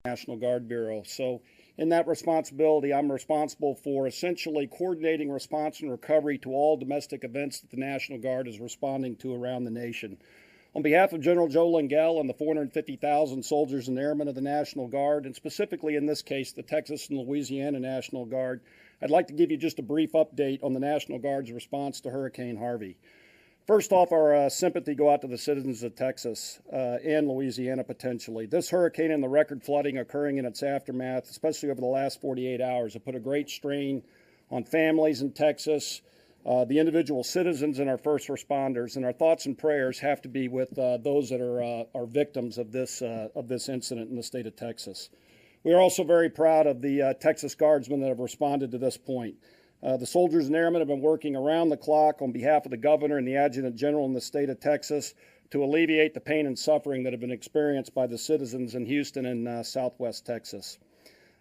National Guard Bureau. So in that responsibility, I'm responsible for essentially coordinating response and recovery to all domestic events that the National Guard is responding to around the nation. On behalf of General Joe Lingell and the 450,000 soldiers and airmen of the National Guard, and specifically in this case the Texas and Louisiana National Guard, I'd like to give you just a brief update on the National Guard's response to Hurricane Harvey. First off, our sympathy go out to the citizens of Texas and Louisiana potentially. This hurricane and the record flooding occurring in its aftermath, especially over the last 48 hours, have put a great strain on families in Texas, the individual citizens and our first responders, and our thoughts and prayers have to be with those that are victims of this incident in the state of Texas. We are also very proud of the Texas Guardsmen that have responded to this point. The soldiers and airmen have been working around the clock on behalf of the governor and the adjutant general in the state of Texas to alleviate the pain and suffering that have been experienced by the citizens in Houston and southwest Texas.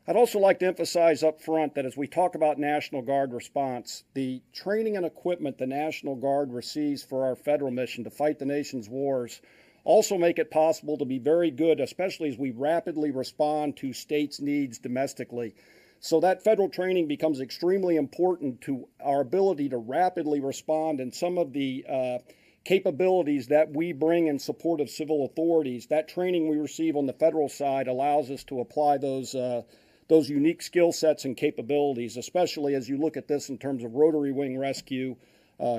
I'd also like to emphasize up front that as we talk about National Guard response, the training and equipment the National Guard receives for our federal mission to fight the nation's wars also make it possible to be very good, especially as we rapidly respond to states' needs domestically. So that federal training becomes extremely important to our ability to rapidly respond, and some of the capabilities that we bring in support of civil authorities, that training we receive on the federal side allows us to apply those unique skill sets and capabilities, especially as you look at this in terms of rotary wing rescue,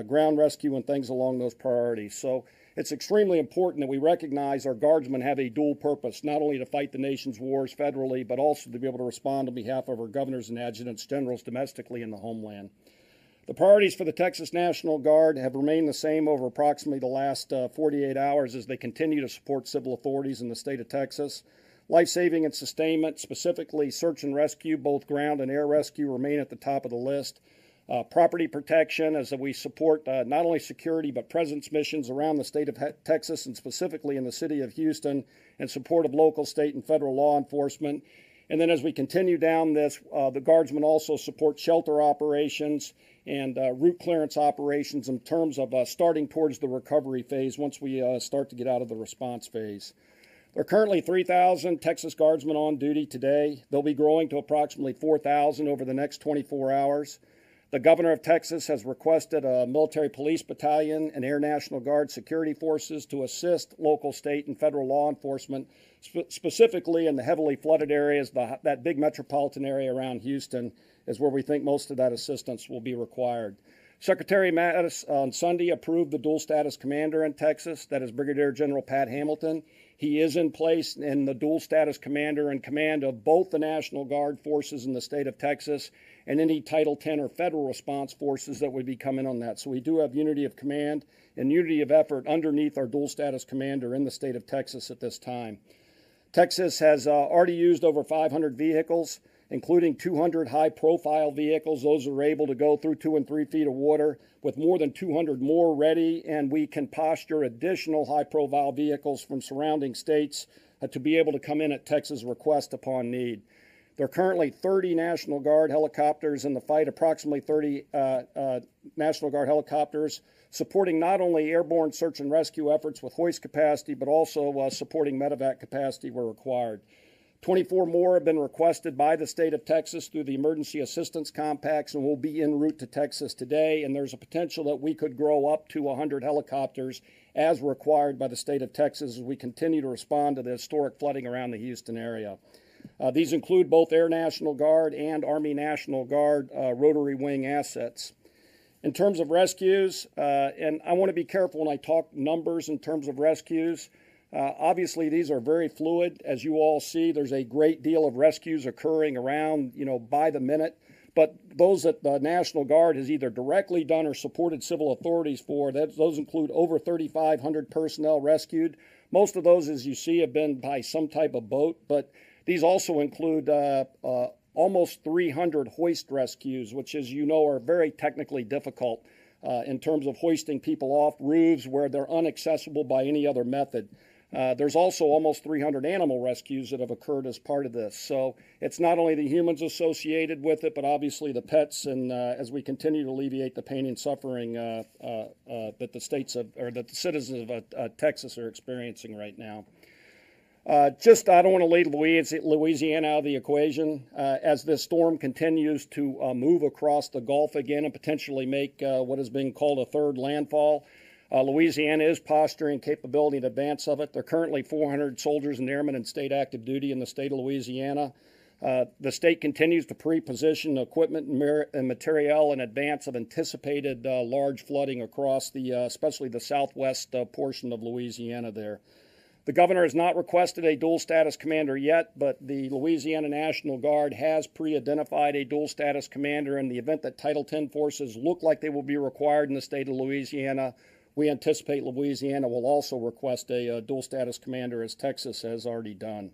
ground rescue, and things along those priorities. So it's extremely important that we recognize our Guardsmen have a dual purpose, not only to fight the nation's wars federally, but also to be able to respond on behalf of our governors and adjutants generals domestically in the homeland. The priorities for the Texas National Guard have remained the same over approximately the last 48 hours as they continue to support civil authorities in the state of Texas. Life-saving and sustainment, specifically search and rescue, both ground and air rescue, remain at the top of the list. Property protection, as we support not only security but presence missions around the state of Texas and specifically in the city of Houston in support of local, state, and federal law enforcement. And then as we continue down this, the Guardsmen also support shelter operations and route clearance operations in terms of starting towards the recovery phase once we start to get out of the response phase. There are currently 3,000 Texas Guardsmen on duty today. They'll be growing to approximately 4,000 over the next 24 hours. The governor of Texas has requested a military police battalion and Air National Guard security forces to assist local, state, and federal law enforcement, specifically in the heavily flooded areas. That big metropolitan area around Houston is where we think most of that assistance will be required. Secretary Mattis on Sunday approved the dual status commander in Texas, that is Brigadier General Pat Hamilton. He is in place in the dual status commander in command of both the National Guard forces in the state of Texas and any Title X or federal response forces that would be coming on that. So we do have unity of command and unity of effort underneath our dual status commander in the state of Texas at this time. Texas has already used over 500 vehicles, including 200 high-profile vehicles. Those are able to go through 2 and 3 feet of water, with more than 200 more ready, and we can posture additional high-profile vehicles from surrounding states to be able to come in at Texas' request upon need. There are currently 30 National Guard helicopters in the fight, approximately 30 National Guard helicopters, supporting not only airborne search and rescue efforts with hoist capacity, but also supporting medevac capacity where required. 24 more have been requested by the state of Texas through the emergency assistance compacts and will be en route to Texas today, and there's a potential that we could grow up to 100 helicopters as required by the state of Texas as we continue to respond to the historic flooding around the Houston area. These include both Air National Guard and Army National Guard rotary wing assets. In terms of rescues, and I want to be careful when I talk numbers in terms of rescues, obviously these are very fluid. As you all see, there's a great deal of rescues occurring around, by the minute. But those that the National Guard has either directly done or supported civil authorities for, those include over 3,500 personnel rescued. Most of those, as you see, have been by some type of boat, but these also include almost 300 hoist rescues, which, as you know, are very technically difficult in terms of hoisting people off roofs where they're inaccessible by any other method. There's also almost 300 animal rescues that have occurred as part of this. So it's not only the humans associated with it, but obviously the pets, and as we continue to alleviate the pain and suffering that the citizens of Texas are experiencing right now. I don't want to leave Louisiana out of the equation. As this storm continues to move across the Gulf again and potentially make what has been called a third landfall, Louisiana is posturing capability in advance of it. There are currently 400 soldiers and airmen in state active duty in the state of Louisiana. The state continues to pre-position equipment and materiel in advance of anticipated large flooding across especially the southwest portion of Louisiana there. The governor has not requested a dual status commander yet, but the Louisiana National Guard has pre-identified a dual status commander in the event that Title X forces look like they will be required in the state of Louisiana. We anticipate Louisiana will also request a dual status commander, as Texas has already done.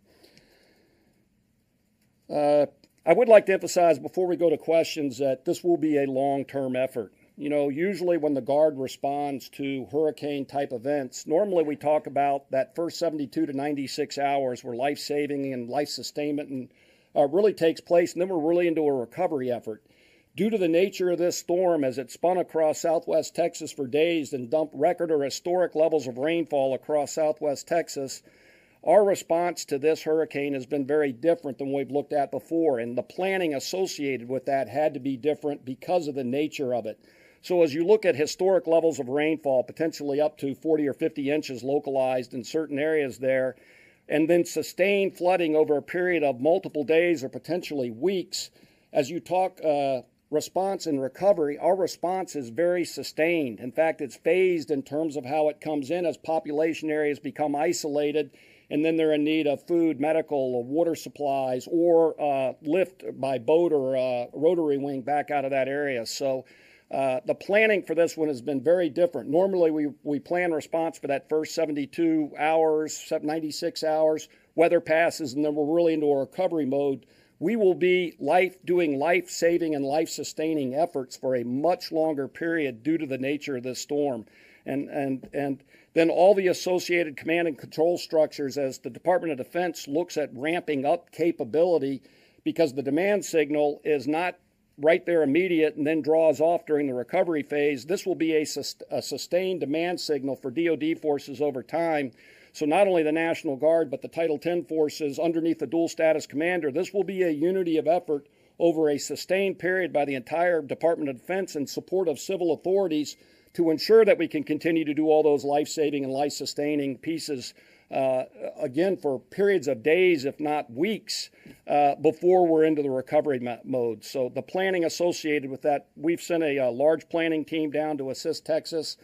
I would like to emphasize before we go to questions that this will be a long-term effort. You know, usually when the Guard responds to hurricane-type events, normally we talk about that first 72 to 96 hours where life-saving and life-sustainment really takes place, and then we're really into a recovery effort. Due to the nature of this storm, as it spun across southwest Texas for days and dumped record or historic levels of rainfall across southwest Texas, our response to this hurricane has been very different than we've looked at before, and the planning associated with that had to be different because of the nature of it. So as you look at historic levels of rainfall, potentially up to 40 or 50 inches localized in certain areas there, and then sustained flooding over a period of multiple days or potentially weeks, as you talk response and recovery, our response is very sustained. In fact, it's phased in terms of how it comes in as population areas become isolated, and then they're in need of food, medical, water supplies, or lift by boat or rotary wing back out of that area. So the planning for this one has been very different. Normally, we plan response for that first 72 hours, 96 hours, weather passes, and then we're really into a recovery mode. We will be doing life-saving and life-sustaining efforts for a much longer period due to the nature of this storm. And then all the associated command and control structures as the Department of Defense looks at ramping up capability, because the demand signal is not right there immediate and then draws off during the recovery phase. This will be a sustained demand signal for DoD forces over time. So not only the National Guard, but the Title X forces underneath the dual status commander, this will be a unity of effort over a sustained period by the entire Department of Defense in support of civil authorities to ensure that we can continue to do all those life-saving and life-sustaining pieces, again, for periods of days, if not weeks, before we're into the recovery mode. So the planning associated with that, we've sent a large planning team down to assist Texas,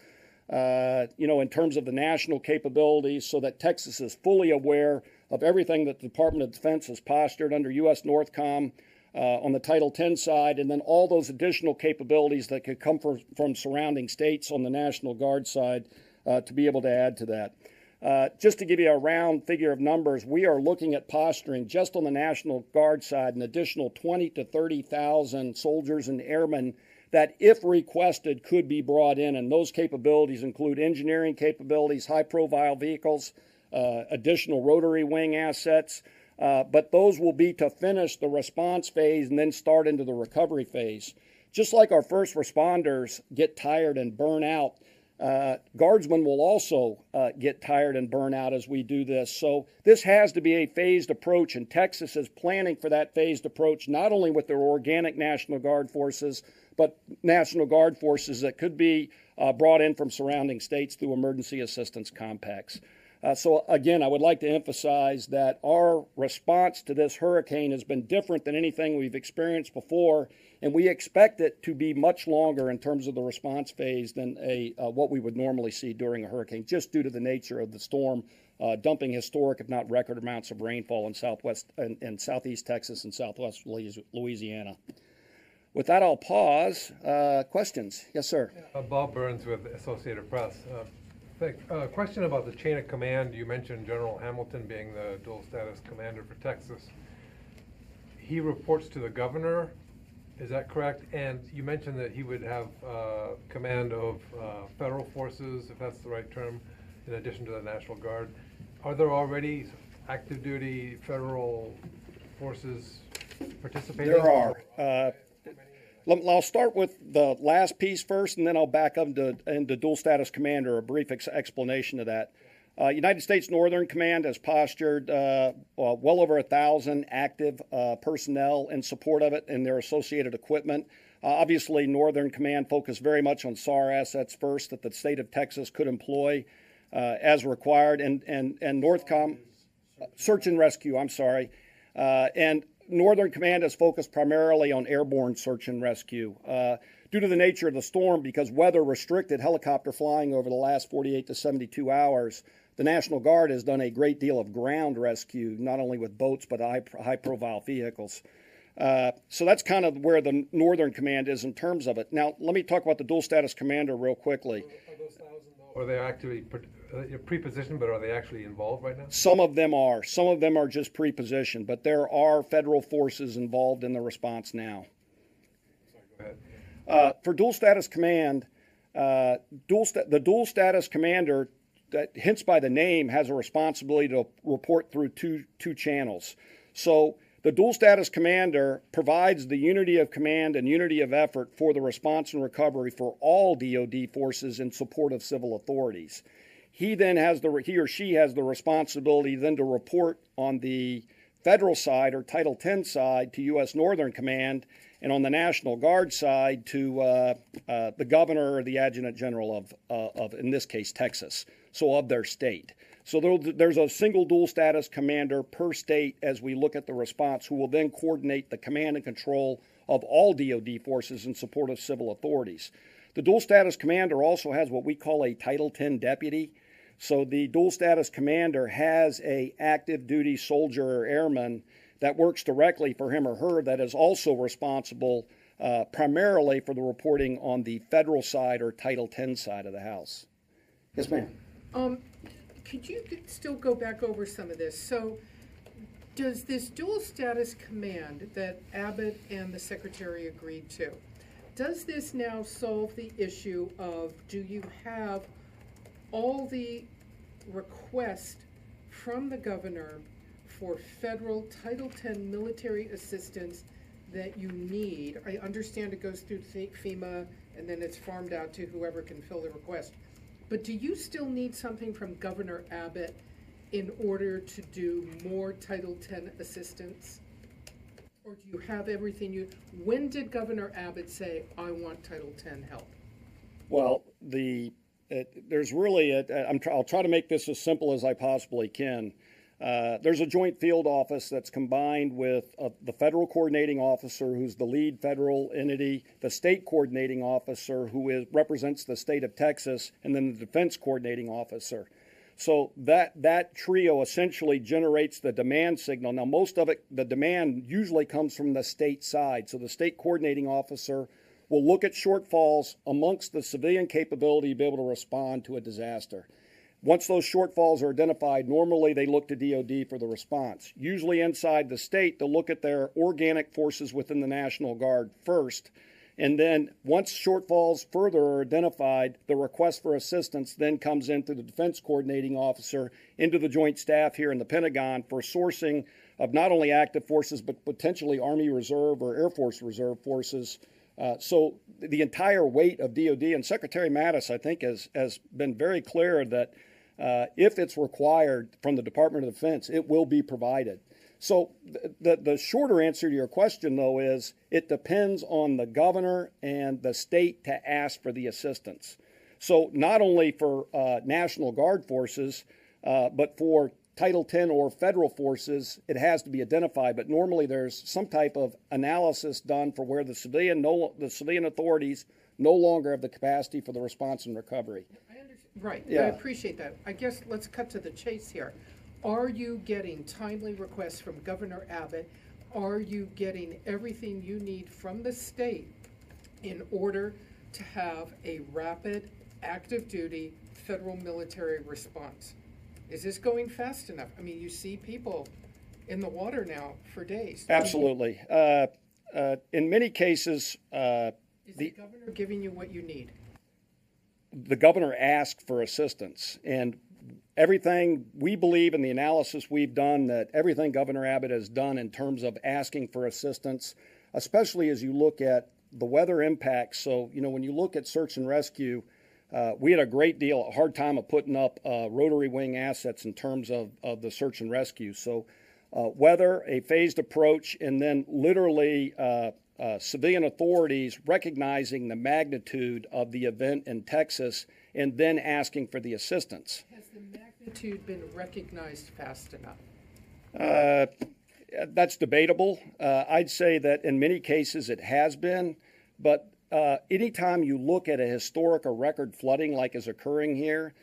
in terms of the national capabilities, so that Texas is fully aware of everything that the Department of Defense has postured under U.S. Northcom on the Title X side, and then all those additional capabilities that could come from surrounding states on the National Guard side to be able to add to that. Just to give you a round figure of numbers, we are looking at posturing just on the National Guard side an additional 20 to 30,000 soldiers and airmen that, if requested, could be brought in. And those capabilities include engineering capabilities, high-profile vehicles, additional rotary wing assets. But those will be to finish the response phase and then start into the recovery phase. Just like our first responders get tired and burn out, guardsmen will also get tired and burn out as we do this. So this has to be a phased approach, and Texas is planning for that phased approach, not only with their organic National Guard forces, but National Guard forces that could be brought in from surrounding states through emergency assistance compacts. So again, I would like to emphasize that our response to this hurricane has been different than anything we've experienced before, and we expect it to be much longer in terms of the response phase than what we would normally see during a hurricane, just due to the nature of the storm dumping historic, if not record amounts of rainfall in southeast Texas and southwest Louisiana. With that, I'll pause. Questions? Yes, sir. Bob Burns with Associated Press. Question about the chain of command. You mentioned General Hamilton being the dual status commander for Texas. He reports to the governor, is that correct? And you mentioned that he would have command of federal forces, if that's the right term, in addition to the National Guard. Are there already active duty federal forces participating? There are. I'll start with the last piece first, and then I'll back up into dual status commander, a brief explanation of that. United States Northern Command has postured well over 1,000 active personnel in support of it and their associated equipment. Obviously, Northern Command focused very much on SAR assets first that the state of Texas could employ as required, and Northcom, search and rescue, I'm sorry. And Northern Command has focused primarily on airborne search and rescue. Due to the nature of the storm, because weather restricted helicopter flying over the last 48 to 72 hours, the National Guard has done a great deal of ground rescue, not only with boats, but high-profile vehicles. So that's kind of where the Northern Command is in terms of it. Now, let me talk about the dual status commander real quickly. Are those 1,000, though, are they actually pre-positioned, but are they actually involved right now? Some of them are. Some of them are just pre-positioned, but there are federal forces involved in the response now. Sorry, go ahead. For dual status command, the dual status commander, hence by the name, has a responsibility to report through two channels. So the dual status commander provides the unity of command and unity of effort for the response and recovery for all DoD forces in support of civil authorities. He or she has the responsibility then to report on the federal side or Title X side to U.S. Northern Command, and on the National Guard side to the governor or the adjutant general of, in this case, Texas, so of their state. So there's a single dual status commander per state as we look at the response, who will then coordinate the command and control of all DoD forces in support of civil authorities. The dual status commander also has what we call a Title X deputy. So the dual status commander has a active duty soldier or airman that works directly for him or her that is also responsible primarily for the reporting on the federal side or Title X side of the House. Yes, ma'am. Could you still go back over some of this? So does this dual status command that Abbott and the Secretary agreed to, does this now solve the issue of, do you have all the requests from the governor for federal Title X military assistance that you need? I understand it goes through FEMA and then it's farmed out to whoever can fill the request. But do you still need something from Governor Abbott in order to do more Title X assistance? Or do you have everything when did Governor Abbott say, I want Title X help? Well, there's really, I'll try to make this as simple as I possibly can. There's a joint field office that's combined with the federal coordinating officer, who's the lead federal entity, the state coordinating officer, who represents the state of Texas, and then the defense coordinating officer. So that trio essentially generates the demand signal. Now, most of it, the demand usually comes from the state side. So the state coordinating officer will look at shortfalls amongst the civilian capability to be able to respond to a disaster. Once those shortfalls are identified, normally they look to DoD for the response. Usually inside the state, they'll look at their organic forces within the National Guard first. And then once shortfalls further are identified, the request for assistance then comes in through the defense coordinating officer into the joint staff here in the Pentagon for sourcing of not only active forces, but potentially Army Reserve or Air Force Reserve forces. So the entire weight of DoD, and Secretary Mattis, I think, has been very clear that if it's required from the Department of Defense, it will be provided. So the shorter answer to your question, though, is it depends on the governor and the state to ask for the assistance. So not only for National Guard forces, but for Title X or federal forces, it has to be identified. But normally there's some type of analysis done for where the civilian authorities no longer have the capacity for the response and recovery. Right, Yeah. I appreciate that. I guess let's cut to the chase here. Are you getting timely requests from Governor Abbott? Are you getting everything you need from the state in order to have a rapid, active duty federal military response? Is this going fast enough? I mean, you see people in the water now for days. Absolutely. In many cases, Is the governor giving you what you need? the governor asked for assistance, and everything we believe in the analysis we've done, that everything Governor Abbott has done in terms of asking for assistance, especially as you look at the weather impacts. So, when you look at search and rescue, we had a hard time of putting up rotary wing assets in terms of the search and rescue. So weather, a phased approach, and then literally civilian authorities recognizing the magnitude of the event in Texas and then asking for the assistance. Has the magnitude been recognized fast enough? That's debatable. I'd say that in many cases it has been, but anytime you look at a historic or record flooding like is occurring here,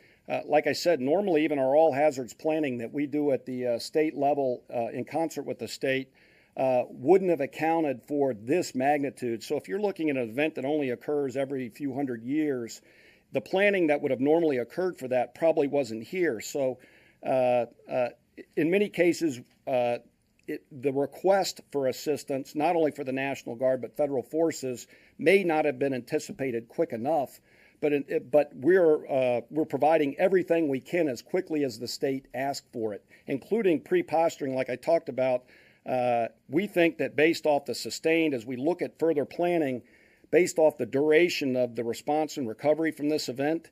like I said, normally even our all hazards planning that we do at the state level in concert with the state wouldn't have accounted for this magnitude. So if you're looking at an event that only occurs every few hundred years, the planning that would have normally occurred for that probably wasn't here. So in many cases, the request for assistance, not only for the National Guard but federal forces, may not have been anticipated quick enough. But we're providing everything we can as quickly as the state asked for it, including pre-posturing, like I talked about. We think that based off the sustained, as we look at further planning, based off the duration of the response and recovery from this event,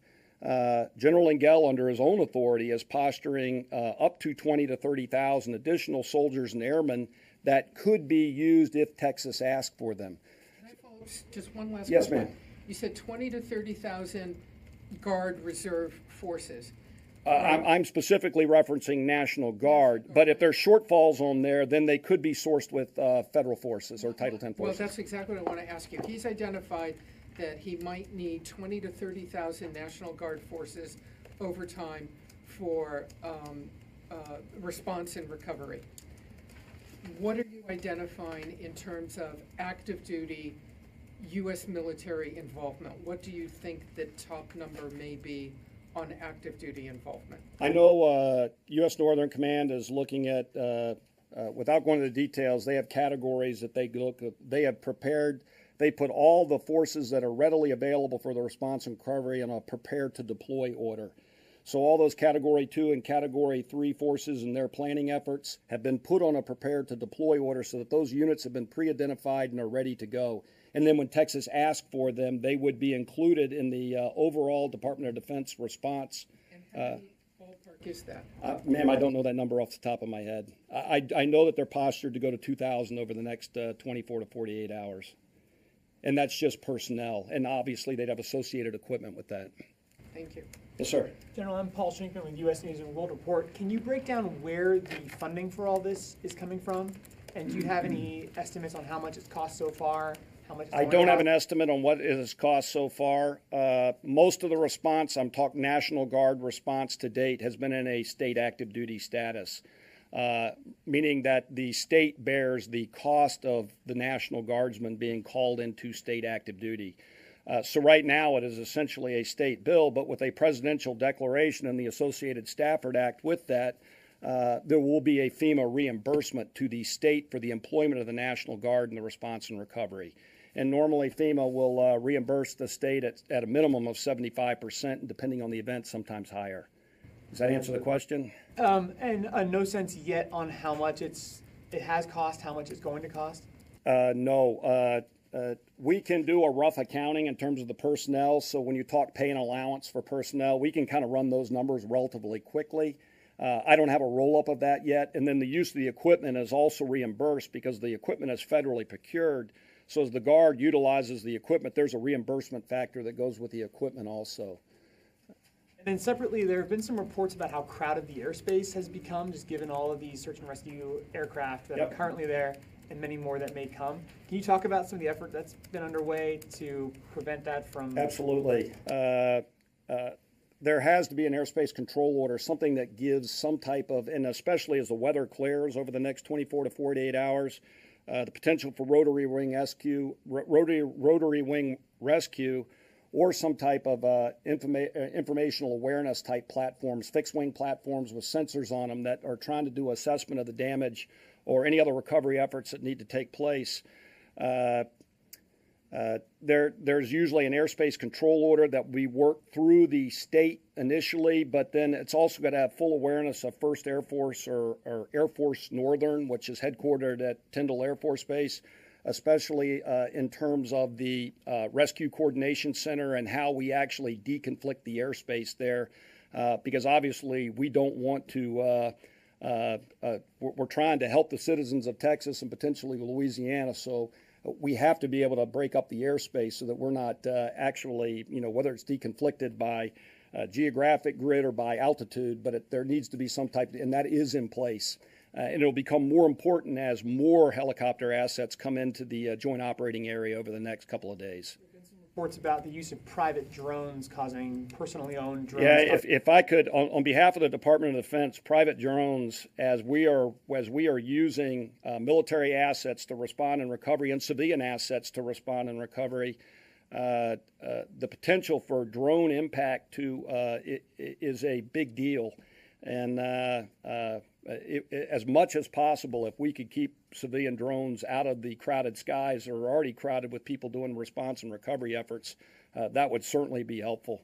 General Engel, under his own authority, is posturing up to 20 to 30,000 additional soldiers and airmen that could be used if Texas asked for them. Can I follow up just one last Yes, question? ma'am. You said 20 to 30,000 Guard Reserve forces. I'm specifically referencing National Guard, but if there's shortfalls on there, then they could be sourced with federal forces or Title X Well, forces. that's exactly what I want to ask you. He's identified that he might need 20 to 30,000 National Guard forces over time for response and recovery. What are you identifying in terms of active duty U.S. military involvement? What do you think the top number may be on active duty involvement? I know U.S. Northern Command is looking at, without going into the details, they have categories that they look at. They have prepared, they put all the forces that are readily available for the response and recovery in a prepared to deploy order. So all those Category 2 and Category 3 forces and their planning efforts have been put on a prepared to deploy order so that those units have been pre-identified and are ready to go. And then when Texas asked for them, they would be included in the overall Department of Defense response. And how many ballpark is that? Ma'am, I don't know that number off the top of my head. I know that they're postured to go to 2,000 over the next 24 to 48 hours. And that's just personnel. And obviously they'd have associated equipment with that. Thank you. Yes, sir. General, I'm Paul Shinkman with U.S. News and World Report. Can you break down where the funding for all this is coming from? And do you have any estimates on how much it's cost so far? How much it's I going don't to have an cost? estimate on what it has cost so far. Most of the response, I'm talking National Guard response to date, has been in a state active duty status, meaning that the state bears the cost of the National Guardsmen being called into state active duty. So right now it is essentially a state bill, but with a presidential declaration and the associated Stafford Act with that, there will be a FEMA reimbursement to the state for the employment of the National Guard in the response and recovery. And normally FEMA will reimburse the state at a minimum of 75%, and depending on the event, sometimes higher. Does that answer the question? And no sense yet on how much it has cost, how much it's going to cost? No. We can do a rough accounting in terms of the personnel. So when you talk pay and allowance for personnel, we can kind of run those numbers relatively quickly. I don't have a roll-up of that yet. And then the use of the equipment is also reimbursed because the equipment is federally procured. So as the Guard utilizes the equipment, there's a reimbursement factor that goes with the equipment also. And then separately, there have been some reports about how crowded the airspace has become, just given all of these search and rescue aircraft that Yep. are currently there and many more that may come. Can you talk about some of the effort that's been underway to prevent that from? Absolutely. There has to be an airspace control order, something that gives some type of, and especially as the weather clears over the next 24 to 48 hours, the potential for rotary wing rescue, or some type of informational awareness type platforms, fixed wing platforms with sensors on them that are trying to do assessment of the damage or any other recovery efforts that need to take place. There's usually an airspace control order that we work through the state initially, but then it's also got to have full awareness of 1st Air Force or Air Force Northern, which is headquartered at Tyndall Air Force Base, especially in terms of the Rescue Coordination Center and how we actually deconflict the airspace there, because obviously we don't want to, we're trying to help the citizens of Texas and potentially Louisiana, so we have to be able to break up the airspace so that we're not actually, whether it's deconflicted by geographic grid or by altitude, but there needs to be some type, and that is in place. And it'll become more important as more helicopter assets come into the joint operating area over the next couple of days. There have been some reports about the use of private drones causing personally owned drones. Yeah, if I could, on behalf of the Department of Defense, private drones, as we are using military assets to respond in recovery and civilian assets to respond in recovery, the potential for drone impact is a big deal. And as much as possible, if we could keep civilian drones out of the crowded skies that are already crowded with people doing response and recovery efforts, that would certainly be helpful,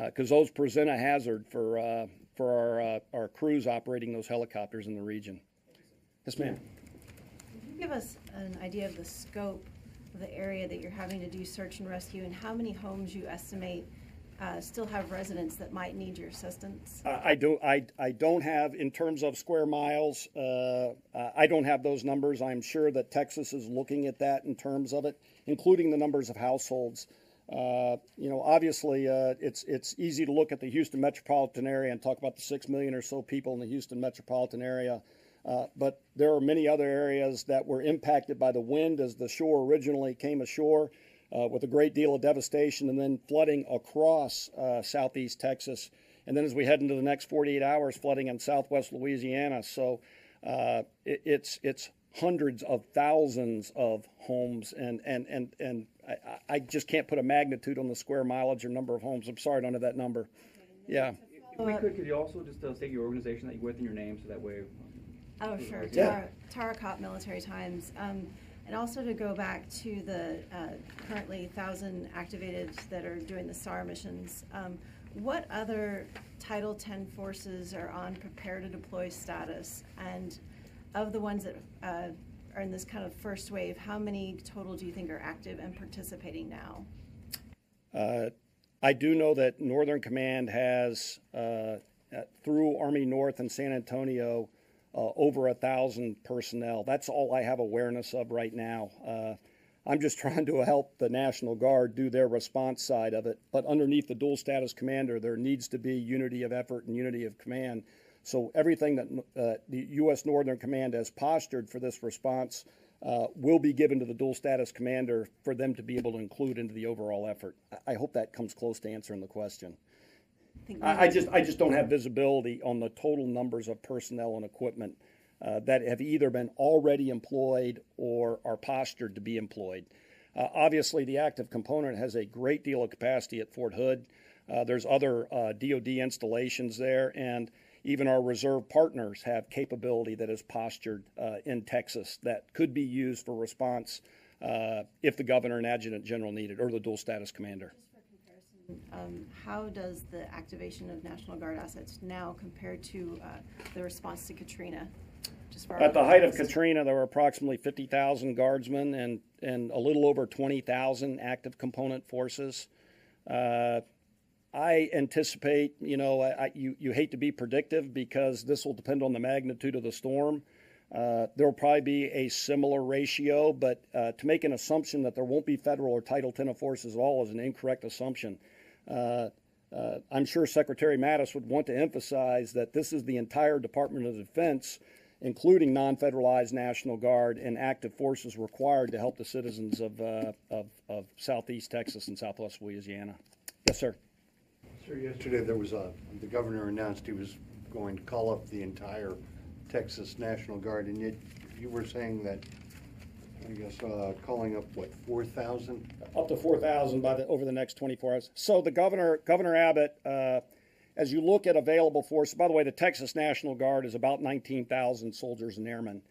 because those present a hazard for our crews operating those helicopters in the region. Yes, ma'am. Can you give us an idea of the scope of the area that you're having to do search and rescue, and how many homes you estimate still have residents that might need your assistance? I don't have, in terms of square miles, I don't have those numbers. I'm sure that Texas is looking at that in terms of it, including the numbers of households. Obviously, it's easy to look at the Houston metropolitan area and talk about the 6 million or so people in the Houston metropolitan area. But there are many other areas that were impacted by the wind as the shore originally came ashore, with a great deal of devastation and then flooding across southeast Texas. And then as we head into the next 48 hours, flooding in southwest Louisiana. So it's hundreds of thousands of homes, and I just can't put a magnitude on the square mileage or number of homes. I'm sorry, I don't have that number. Yeah. If we could you also just state your organization that you're with and your name, so that way. Oh, sure. Yeah. Tara Cop Military Times. And also to go back to the currently 1,000 activated that are doing the SAR missions, what other Title 10 forces are on prepare to deploy status? And of the ones that are in this kind of first wave, how many total do you think are active and participating now? I do know that Northern Command has, through Army North and San Antonio, over 1,000 personnel. That's all I have awareness of right now. I'm just trying to help the National Guard do their response side of it. But underneath the dual status commander, there needs to be unity of effort and unity of command. So everything that the U.S. Northern Command has postured for this response will be given to the dual status commander for them to be able to include into the overall effort. I hope that comes close to answering the question. I just don't have visibility on the total numbers of personnel and equipment that have either been already employed or are postured to be employed. Obviously, the active component has a great deal of capacity at Fort Hood. There's other DoD installations there, and even our reserve partners have capability that is postured in Texas that could be used for response if the governor and adjutant general needed, or the dual status commander. How does the activation of National Guard assets now compare to the response to Katrina? At the height of Katrina, there were approximately 50,000 guardsmen and a little over 20,000 active component forces. I anticipate, you hate to be predictive because this will depend on the magnitude of the storm. There will probably be a similar ratio, but to make an assumption that there won't be federal or Title 10 forces at all is an incorrect assumption. I'm sure Secretary Mattis would want to emphasize that this is the entire Department of Defense, including non-federalized National Guard and active forces required to help the citizens of southeast Texas and southwest Louisiana. Yes, sir. Sir, yesterday there was the governor announced he was going to call up the entire Texas National Guard, and yet you were saying that, I guess, calling up, what, 4,000? Up to 4,000 over the next 24 hours. So the Governor Abbott, as you look at available force, by the way, the Texas National Guard is about 19,000 soldiers and airmen.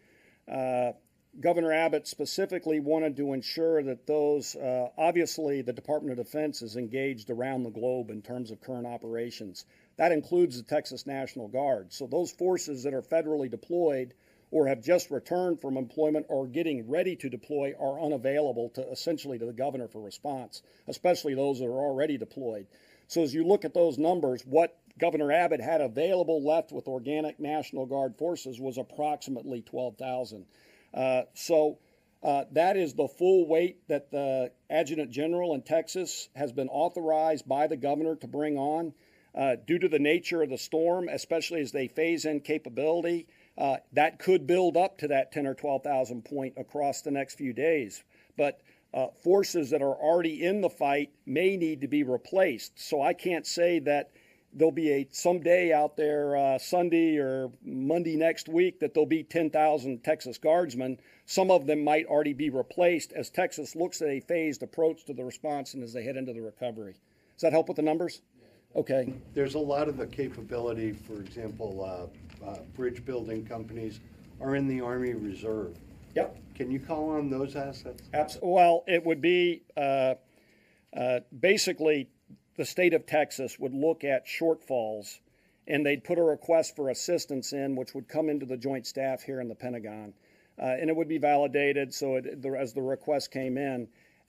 Governor Abbott specifically wanted to ensure that those, obviously the Department of Defense is engaged around the globe in terms of current operations. That includes the Texas National Guard. So those forces that are federally deployed or have just returned from employment or getting ready to deploy are unavailable to essentially to the governor for response, especially those that are already deployed. So as you look at those numbers, what Governor Abbott had available left with organic National Guard forces was approximately 12,000. That is the full weight that the Adjutant General in Texas has been authorized by the governor to bring on. Due to the nature of the storm, especially as they phase in capability, that could build up to that 10 or 12,000 point across the next few days. But forces that are already in the fight may need to be replaced. So I can't say that there'll be some day out there Sunday or Monday next week that there'll be 10,000 Texas Guardsmen. Some of them might already be replaced as Texas looks at a phased approach to the response and as they head into the recovery. Does that help with the numbers? Okay. There's a lot of the capability, for example, bridge building companies are in the Army Reserve. Yep. Can you call on those assets? Well, it would be basically the state of Texas would look at shortfalls and they'd put a request for assistance in, which would come into the Joint Staff here in the Pentagon. And it would be validated, so as the request came in,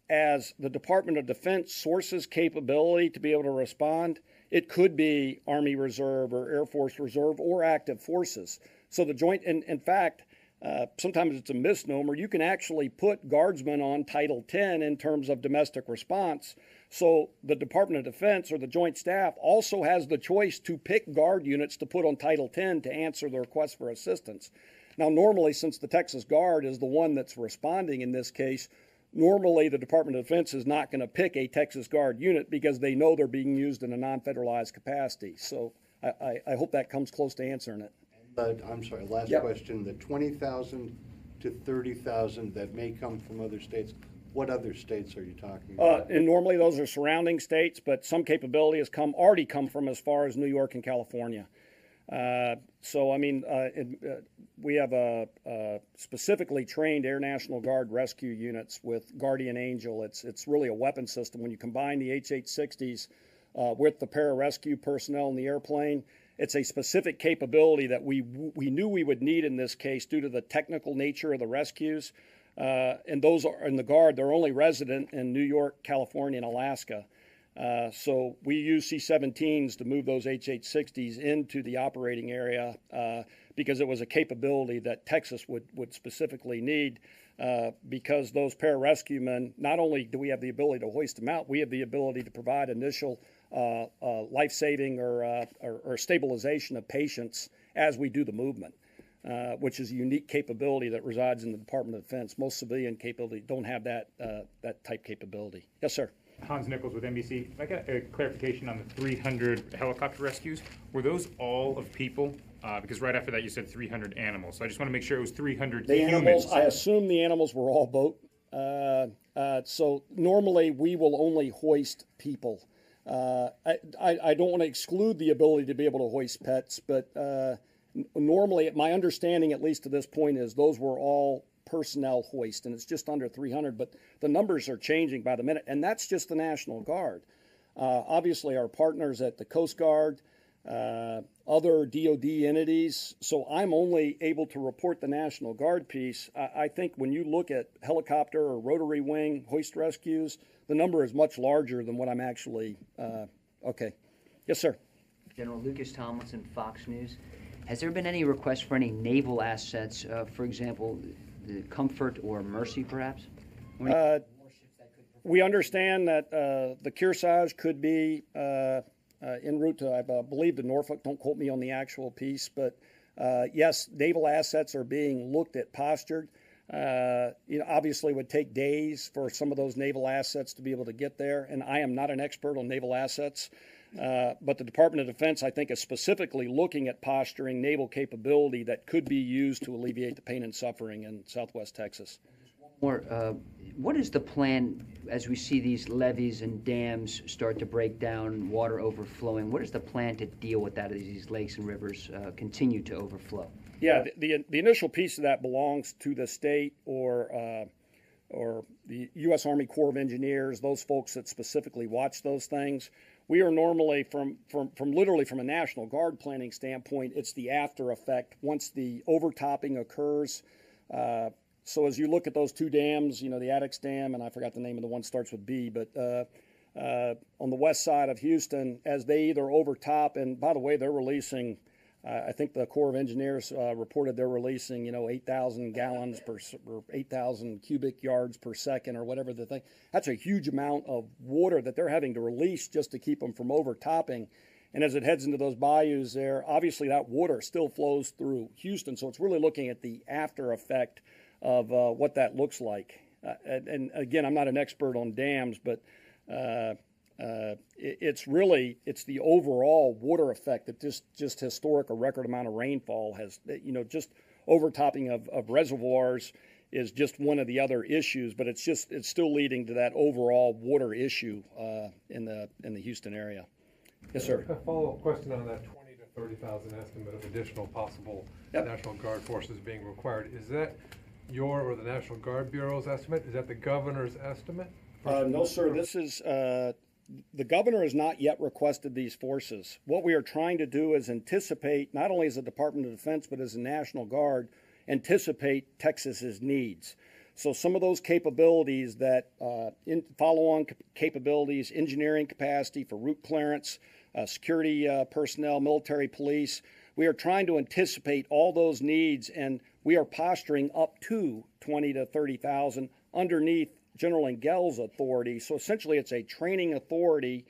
as the Department of Defense sources capability to be able to respond, it could be Army Reserve or Air Force Reserve or active forces. So the joint, in fact, sometimes it's a misnomer. You can actually put guardsmen on Title 10 in terms of domestic response. So the Department of Defense or the Joint Staff also has the choice to pick guard units to put on Title 10 to answer the request for assistance. Now, normally, since the Texas Guard is the one that's responding in this case, normally the Department of Defense is not going to pick a Texas Guard unit because they know they're being used in a non-federalized capacity. So I hope that comes close to answering it. I'm sorry, last question. The 20,000 to 30,000 that may come from other states, what other states are you talking about? And normally those are surrounding states, but some capability has already come from as far as New York and California. We have a specifically trained Air National Guard rescue units with Guardian Angel. It's really a weapon system. When you combine the H-860s with the pararescue personnel in the airplane, it's a specific capability that we knew we would need in this case due to the technical nature of the rescues. And those are in the Guard. They're only resident in New York, California, and Alaska. So we use C-17s to move those H-860s into the operating area because it was a capability that Texas would specifically need because those pararescue men, not only do we have the ability to hoist them out, we have the ability to provide initial life-saving or stabilization of patients as we do the movement, which is a unique capability that resides in the Department of Defense. Most civilian capability don't have that type capability. Yes, sir. Hans Nichols with NBC. I got a clarification on the 300 helicopter rescues. Were those all of people? Because right after that you said 300 animals. So I just want to make sure it was 300 the humans. Animals, I assume the animals were all boat. So normally we will only hoist people. I don't want to exclude the ability to be able to hoist pets, but normally, my understanding, at least to this point, is those were all personnel hoist, and it's just under 300, but the numbers are changing by the minute, and that's just the National Guard. Obviously, our partners at the Coast Guard, other DOD entities, so I'm only able to report the National Guard piece. I think when you look at helicopter or rotary wing hoist rescues, the number is much larger than what I'm actually, okay. Yes, sir. General Lucas Tomlinson, Fox News. Has there been any request for any naval assets, for example, the Comfort or Mercy, perhaps? We understand that the Kearsarge could be en route to, I believe, the Norfolk. Don't quote me on the actual piece, but yes, naval assets are being looked at, postured. Obviously, it would take days for some of those naval assets to be able to get there, and I am not an expert on naval assets. But the Department of Defense, I think, is specifically looking at posturing naval capability that could be used to alleviate the pain and suffering in Southwest Texas. What is the plan as we see these levees and dams start to break down, water overflowing? What is the plan to deal with that as these lakes and rivers continue to overflow? Yeah, the initial piece of that belongs to the state or or the U.S. Army Corps of Engineers, those folks that specifically watch those things. We are normally, from literally from a National Guard planning standpoint, it's the after effect once the overtopping occurs. So as you look at those two dams, you know, the Addicks Dam, and I forgot the name of the one that starts with B, but on the west side of Houston, as they either overtop, and by the way, they're releasing, I think the Corps of Engineers reported they're releasing, you know, 8,000 gallons or 8,000 cubic yards per second or whatever the thing. That's a huge amount of water that they're having to release just to keep them from overtopping. And as it heads into those bayous there, obviously that water still flows through Houston. So it's really looking at the after effect of what that looks like. And again, I'm not an expert on dams, but it's the overall water effect that just historic, a record amount of rainfall has, you know, just overtopping of reservoirs is just one of the other issues, but it's still leading to that overall water issue in the Houston area. Yes, sir. A follow-up question on that 20 to 30,000 estimate of additional possible National Guard forces being required. Is that your or the National Guard Bureau's estimate? Is that the governor's estimate? No, sir. This is the governor has not yet requested these forces. What we are trying to do is anticipate, not only as the Department of Defense, but as the National Guard, anticipate Texas's needs. So some of those capabilities that follow-on capabilities, engineering capacity for route clearance, security personnel, military police, we are trying to anticipate all those needs, and we are posturing up to 20 to 30,000 underneath General Engel's authority. So essentially it's a training authority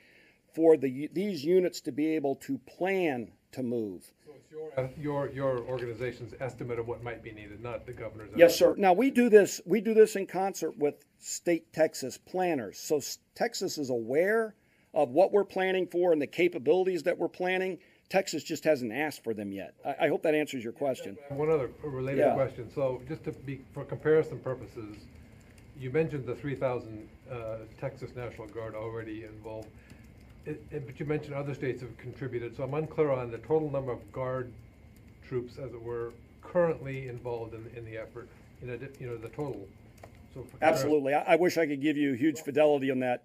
for these units to be able to plan to move. So it's your organization's estimate of what might be needed, not the governor's estimate? Yes, sir. Now we do this in concert with state Texas planners. So Texas is aware of what we're planning for and the capabilities that we're planning. Texas just hasn't asked for them yet. I hope that answers your question. One other related question. So just to be, for comparison purposes, you mentioned the 3,000 Texas National Guard already involved, but you mentioned other states have contributed. So I'm unclear on the total number of Guard troops, as it were, currently involved in the effort. You know, the total. So absolutely. I wish I could give you huge fidelity on that.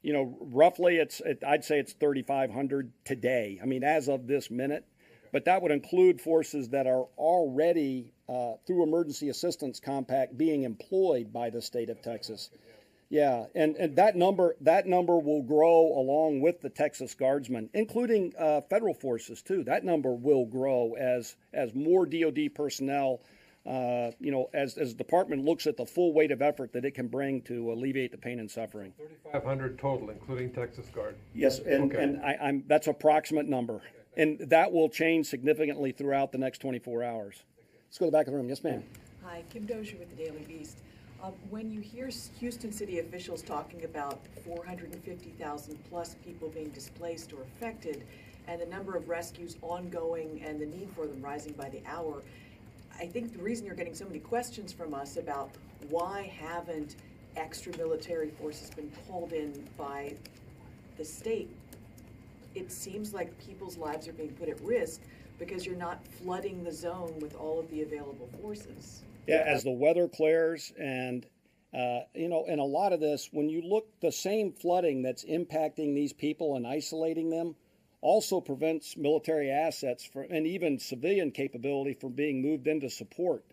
You know, roughly, I'd say it's 3,500 today. I mean, as of this minute, but that would include forces that are already through emergency assistance compact being employed by the state of Texas. Yeah, and that number will grow along with the Texas Guardsmen, including federal forces too. That number will grow as more DoD personnel. You know, as the department looks at the full weight of effort that it can bring to alleviate the pain and suffering. 3,500 total, including Texas Guard. Yes, and that's approximate number, and that will change significantly throughout the next 24 hours. Let's go to the back of the room. Yes, ma'am. Hi, Kim Dozier with the Daily Beast. When you hear Houston city officials talking about 450,000 plus people being displaced or affected, and the number of rescues ongoing and the need for them rising by the hour, I think the reason you're getting so many questions from us about why haven't extra military forces been called in by the state, it seems like people's lives are being put at risk because you're not flooding the zone with all of the available forces. Yeah, as the weather clears and, you know, and a lot of this, when you look, the same flooding that's impacting these people and isolating them also prevents military assets and even civilian capability from being moved into support.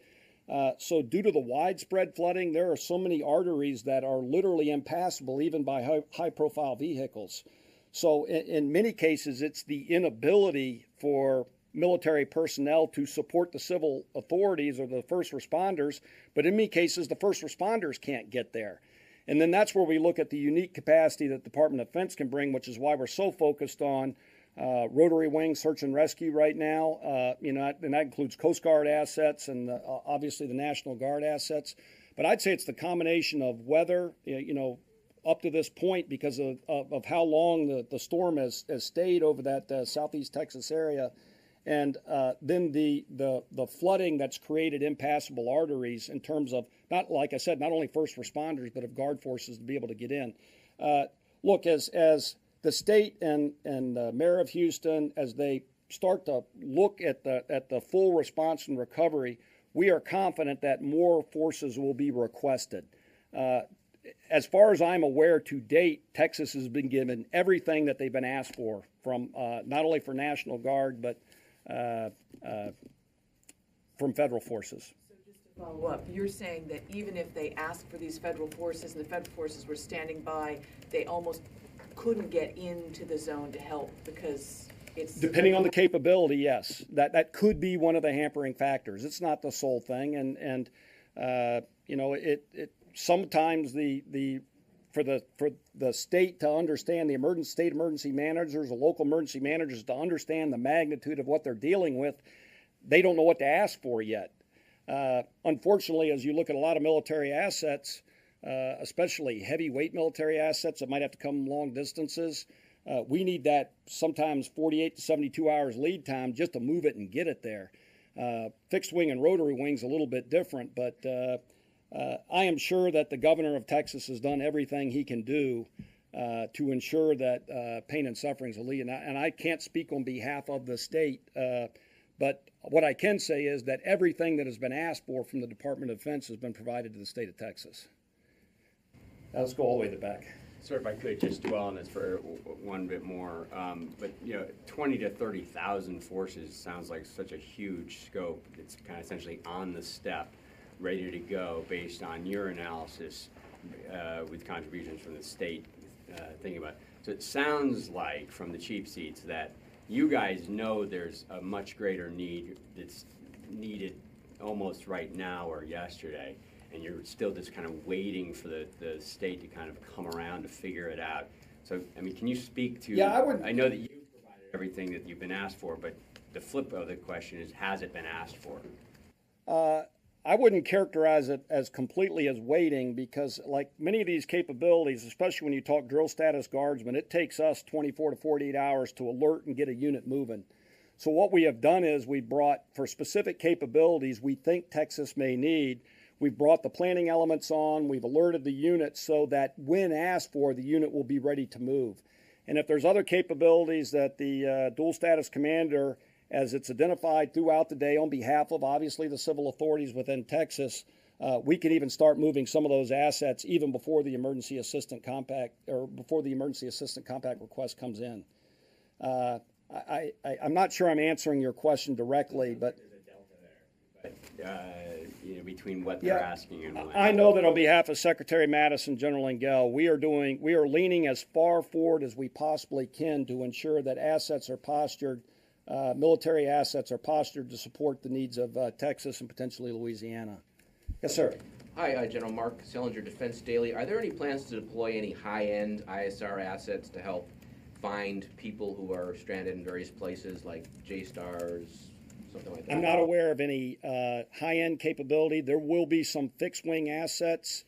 So due to the widespread flooding, there are so many arteries that are literally impassable even by high-profile vehicles. So in many cases, it's the inability for military personnel to support the civil authorities or the first responders, but in many cases, the first responders can't get there. And then that's where we look at the unique capacity that the Department of Defense can bring, which is why we're so focused on rotary wing search and rescue right now. You know, and that includes Coast Guard assets and obviously the National Guard assets. But I'd say it's the combination of weather, you know, up to this point because of how long the storm has stayed over that southeast Texas area. And then the flooding that's created impassable arteries in terms of, not like I said, not only first responders, but of Guard forces to be able to get in. Look, as the state and mayor of Houston, as they start to look at the full response and recovery, we are confident that more forces will be requested. As far as I'm aware to date, Texas has been given everything that they've been asked for from not only for National Guard, but from federal forces. So just to follow up, you're saying that even if they asked for these federal forces and the federal forces were standing by, they almost couldn't get into the zone to help because it's... Depending on the capability, yes. That could be one of the hampering factors. It's not the sole thing. And you know, it sometimes for the state to understand, the state emergency managers, the local emergency managers to understand the magnitude of what they're dealing with, they don't know what to ask for yet. Unfortunately, as you look at a lot of military assets, especially heavyweight military assets that might have to come long distances, we need that sometimes 48 to 72 hours lead time just to move it and get it there. Fixed wing and rotary wing's a little bit different, but I am sure that the governor of Texas has done everything he can do to ensure that pain and suffering is alleviated. And I can't speak on behalf of the state, but what I can say is that everything that has been asked for from the Department of Defense has been provided to the state of Texas. Now let's go all the way to the back. Sir, if I could just dwell on this for one bit more, but you know, 20 to 30,000 forces sounds like such a huge scope. It's kind of essentially on the step, ready to go based on your analysis with contributions from the state thinking about it. So it sounds like from the cheap seats that you guys know there's a much greater need that's needed almost right now or yesterday, and you're still just kind of waiting for the state to kind of come around to figure it out. So, I mean, can you speak to, Yeah, I know that you've provided everything that you've been asked for, but the flip of the question is, has it been asked for? I wouldn't characterize it as completely as waiting because like many of these capabilities, especially when you talk drill status guardsmen, it takes us 24 to 48 hours to alert and get a unit moving. So what we have done is we brought, for specific capabilities we think Texas may need, we've brought the planning elements on, we've alerted the unit so that when asked for, the unit will be ready to move. And if there's other capabilities that the dual status commander, as it's identified throughout the day on behalf of obviously the civil authorities within Texas, we can even start moving some of those assets even before the emergency assistant compact request comes in. I'm not sure I'm answering your question directly, but You know, between what they're asking and what. I know that on behalf of Secretary Mattis and General Engel, we are leaning as far forward as we possibly can to ensure that assets are postured, military assets are postured to support the needs of Texas and potentially Louisiana. Yes, sir. Hi, General Mark Sellinger, Defense Daily. Are there any plans to deploy any high-end ISR assets to help find people who are stranded in various places like JSTARS, something like that? I'm not aware of any high-end capability. There will be some fixed-wing assets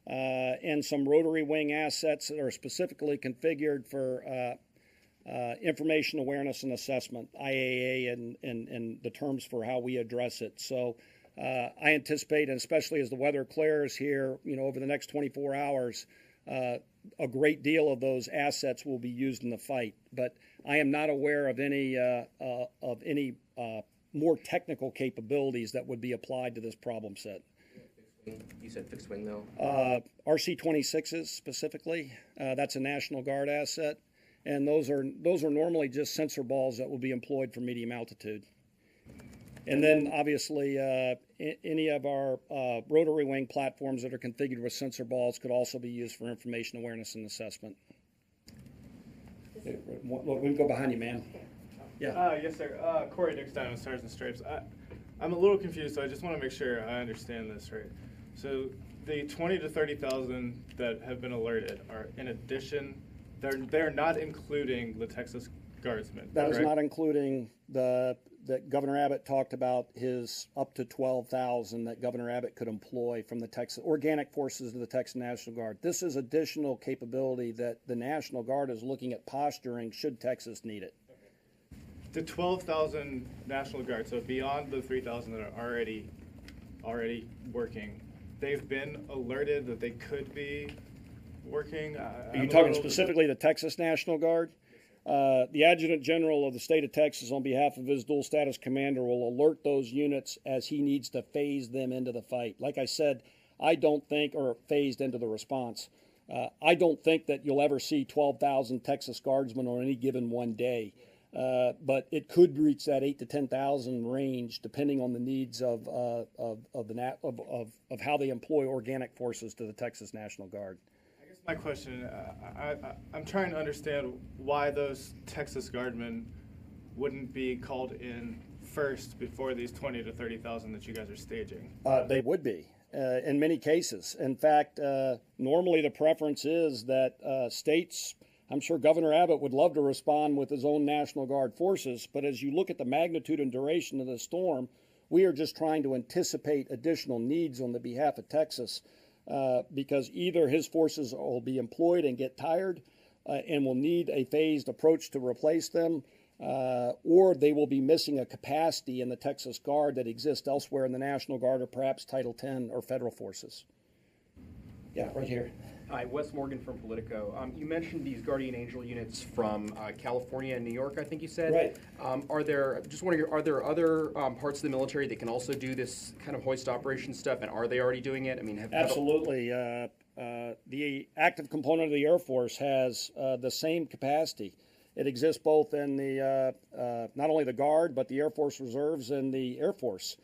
and some rotary wing assets that are specifically configured for information awareness and assessment, IAA, and the terms for how we address it. So I anticipate, and especially as the weather clears here, you know, over the next 24 hours, a great deal of those assets will be used in the fight. But I am not aware of any more technical capabilities that would be applied to this problem set. You said fixed wing, though? RC-26s specifically. That's a National Guard asset. And those are normally just sensor balls that will be employed for medium altitude. And then obviously any of our rotary wing platforms that are configured with sensor balls could also be used for information awareness and assessment. We can go behind you, man. Yeah. Yes, sir. Corey Dickstein with Stars and Stripes. I'm a little confused, so I just want to make sure I understand this right. So the 20 to 30,000 that have been alerted are in addition. They're not including the Texas Guardsmen. That is not including that Governor Abbott talked about his up to 12,000 that Governor Abbott could employ from the Texas organic forces of the Texas National Guard. This is additional capability that the National Guard is looking at posturing should Texas need it. The 12,000 National Guard, so beyond the 3,000 that are already working, they've been alerted that they could be working. Are you talking specifically the Texas National Guard? The Adjutant General of the state of Texas, on behalf of his dual status commander, will alert those units as he needs to phase them into the fight. Like I said, I don't think, or phased into the response, I don't think that you'll ever see 12,000 Texas Guardsmen on any given one day. But it could reach that 8,000 to 10,000 range, depending on the needs of how they employ organic forces to the Texas National Guard. I guess my question, I'm trying to understand why those Texas Guardmen wouldn't be called in first before these 20 to 30,000 that you guys are staging. They would be. In many cases. In fact, normally the preference is that states, I'm sure Governor Abbott would love to respond with his own National Guard forces, but as you look at the magnitude and duration of the storm, we are just trying to anticipate additional needs on the behalf of Texas because either his forces will be employed and get tired and will need a phased approach to replace them, or they will be missing a capacity in the Texas Guard that exists elsewhere in the National Guard or perhaps Title X or federal forces. Yeah, right here. Hi, Wes Morgan from Politico. You mentioned these Guardian Angel units from California and New York, I think you said. Right. Are there other parts of the military that can also do this kind of hoist operation stuff, and are they already doing it? I mean, Absolutely. The active component of the Air Force has the same capacity. It exists both in the not only the Guard, but the Air Force Reserves and the Air Force.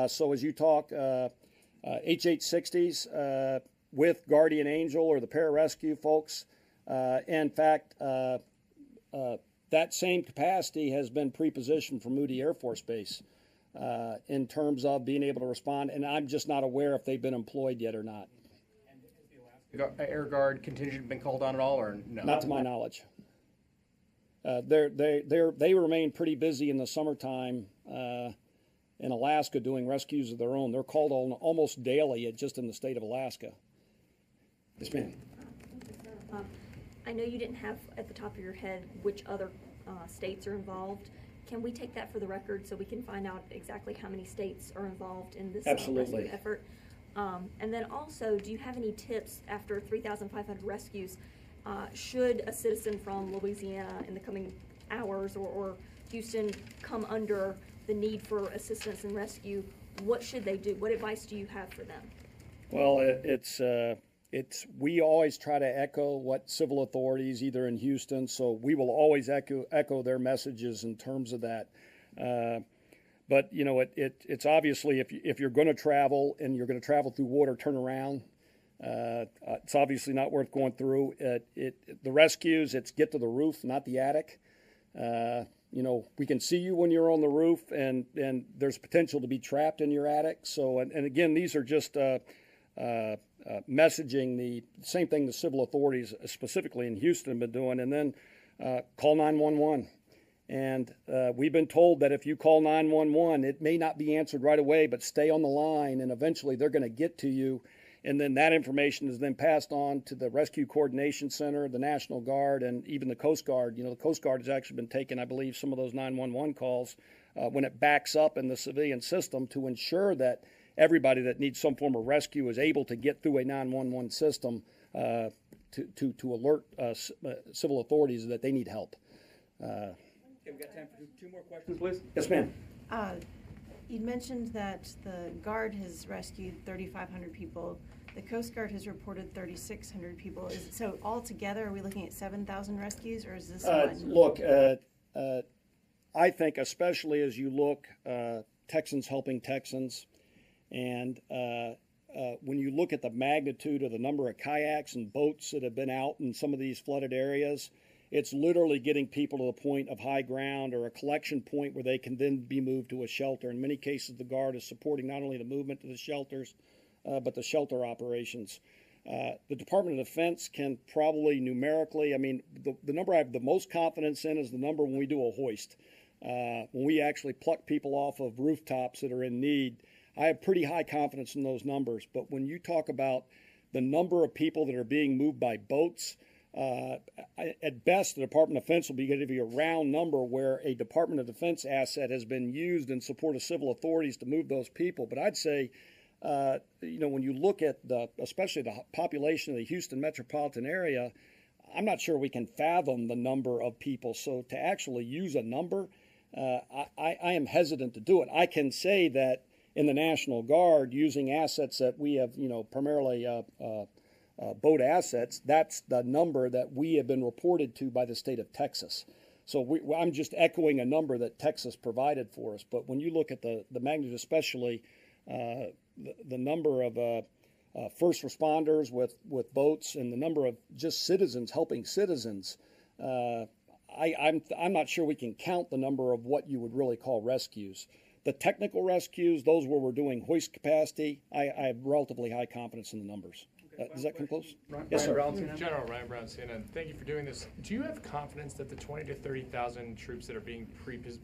So as you talk H-860s with Guardian Angel or the pararescue folks, in fact, that same capacity has been pre-positioned for Moody Air Force Base in terms of being able to respond, and I'm just not aware if they've been employed yet or not. And has the Air Guard contingent been called on at all, or no? Not to my knowledge. They remain pretty busy in the summertime in Alaska doing rescues of their own. They're called on almost daily just in the state of Alaska. Yes, ma'am. I know you didn't have at the top of your head which other states are involved. Can we take that for the record so we can find out exactly how many states are involved in this rescue effort? And then also, do you have any tips after 3,500 rescues? Should a citizen from Louisiana in the coming hours or Houston come under the need for assistance and rescue, what should they do? What advice do you have for them? Well, we always try to echo what civil authorities, either in Houston, so we will always echo their messages in terms of that. But you know, it's obviously if you're going to travel and you're going to travel through water, turn around. It's obviously not worth going through. The rescues, it's get to the roof, not the attic. You know, we can see you when you're on the roof, and there's potential to be trapped in your attic. So, and again, these are just messaging, the same thing the civil authorities, specifically in Houston, have been doing. And then call 911. And we've been told that if you call 911, it may not be answered right away, but stay on the line, and eventually they're going to get to you. And then that information is then passed on to the Rescue Coordination Center, the National Guard, and even the Coast Guard. You know, the Coast Guard has actually been taking, I believe, some of those 911 calls when it backs up in the civilian system to ensure that everybody that needs some form of rescue is able to get through a 911 system to alert civil authorities that they need help. Okay, we've got time for two more questions, please. Yes, ma'am. You mentioned that the Guard has rescued 3,500 people. The Coast Guard has reported 3,600 people. So altogether, are we looking at 7,000 rescues, or is this one? Look, I think especially as you look, Texans helping Texans, and when you look at the magnitude of the number of kayaks and boats that have been out in some of these flooded areas, it's literally getting people to the point of high ground or a collection point where they can then be moved to a shelter. In many cases, the Guard is supporting not only the movement to the shelters, but the shelter operations. The Department of Defense can probably numerically, I mean, the number I have the most confidence in is the number when we do a hoist. When we actually pluck people off of rooftops that are in need, I have pretty high confidence in those numbers. But when you talk about the number of people that are being moved by boats, at best, the Department of Defense will be going to be a round number where a Department of Defense asset has been used in support of civil authorities to move those people. But I'd say, you know, when you look at especially the population of the Houston metropolitan area, I'm not sure we can fathom the number of people. So to actually use a number, I am hesitant to do it. I can say that in the National Guard, using assets that we have, primarily boat assets, that's the number that we have been reported to by the state of Texas. So I'm just echoing a number that Texas provided for us. But when you look at the magnitude, especially the number of first responders with boats and the number of just citizens helping citizens, I'm not sure we can count the number of what you would really call rescues. The technical rescues, those where we're doing hoist capacity, I have relatively high confidence in the numbers. Does that come close? Yes, sir. General Ryan Brown, CNN. Thank you for doing this. Do you have confidence that the 20 to 30,000 troops that are being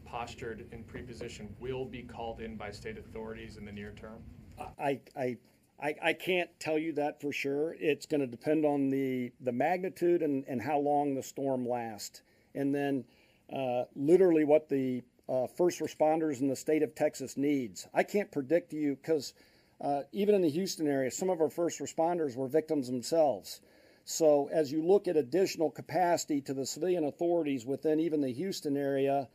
postured in pre-position will be called in by state authorities in the near term? I can't tell you that for sure. It's going to depend on the magnitude and how long the storm lasts. And then literally what the first responders in the state of Texas needs. I can't predict to you because even in the Houston area, some of our first responders were victims themselves. So as you look at additional capacity to the civilian authorities within even the Houston area,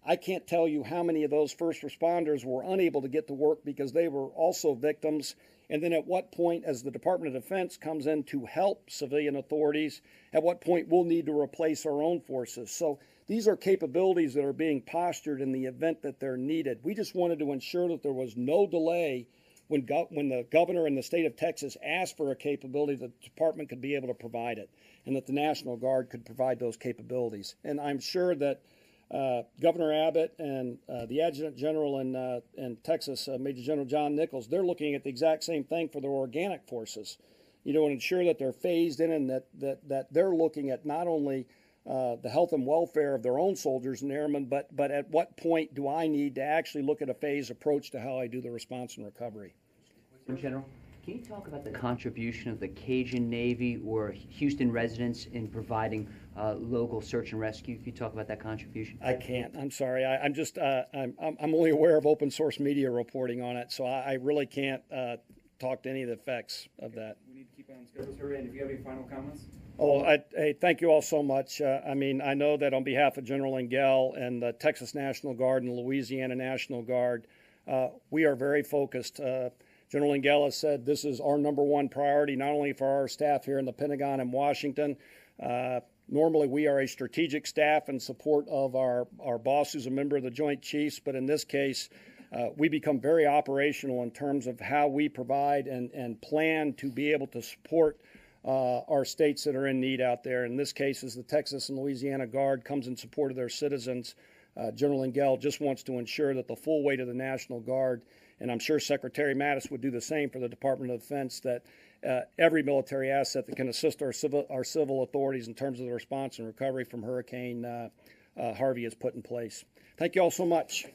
I can't tell you how many of those first responders were unable to get to work because they were also victims. And then at what point, as the Department of Defense comes in to help civilian authorities, at what point we'll need to replace our own forces. So these are capabilities that are being postured in the event that they're needed. We just wanted to ensure that there was no delay when the governor in the state of Texas asked for a capability, the department could be able to provide it, and that the National Guard could provide those capabilities. And I'm sure that Governor Abbott and the Adjutant General in Texas, Major General John Nichols, they're looking at the exact same thing for their organic forces, and ensure that they're phased in and that they're looking at not only the health and welfare of their own soldiers and airmen, but at what point do I need to actually look at a phased approach to how I do the response and recovery. General, can you talk about the contribution of the Cajun Navy or Houston residents in providing local search and rescue? Can you talk about that contribution? I can't. I'm sorry. I'm only aware of open source media reporting on it, so I really can't talk to any of the effects of that. We need to keep on schedule, sir. And if you have any final comments? Oh, hey, thank you all so much. I know that on behalf of General Engel and the Texas National Guard and the Louisiana National Guard, we are very focused. General Engel has said this is our number one priority, not only for our staff here in the Pentagon in Washington. Normally, we are a strategic staff in support of our boss, who's a member of the Joint Chiefs, but in this case, we become very operational in terms of how we provide and plan to be able to support our states that are in need out there. In this case, as the Texas and Louisiana Guard comes in support of their citizens, General Engel just wants to ensure that the full weight of the National Guard, and I'm sure Secretary Mattis would do the same for the Department of Defense, that every military asset that can assist our civil authorities in terms of the response and recovery from Hurricane Harvey is put in place. Thank you all so much.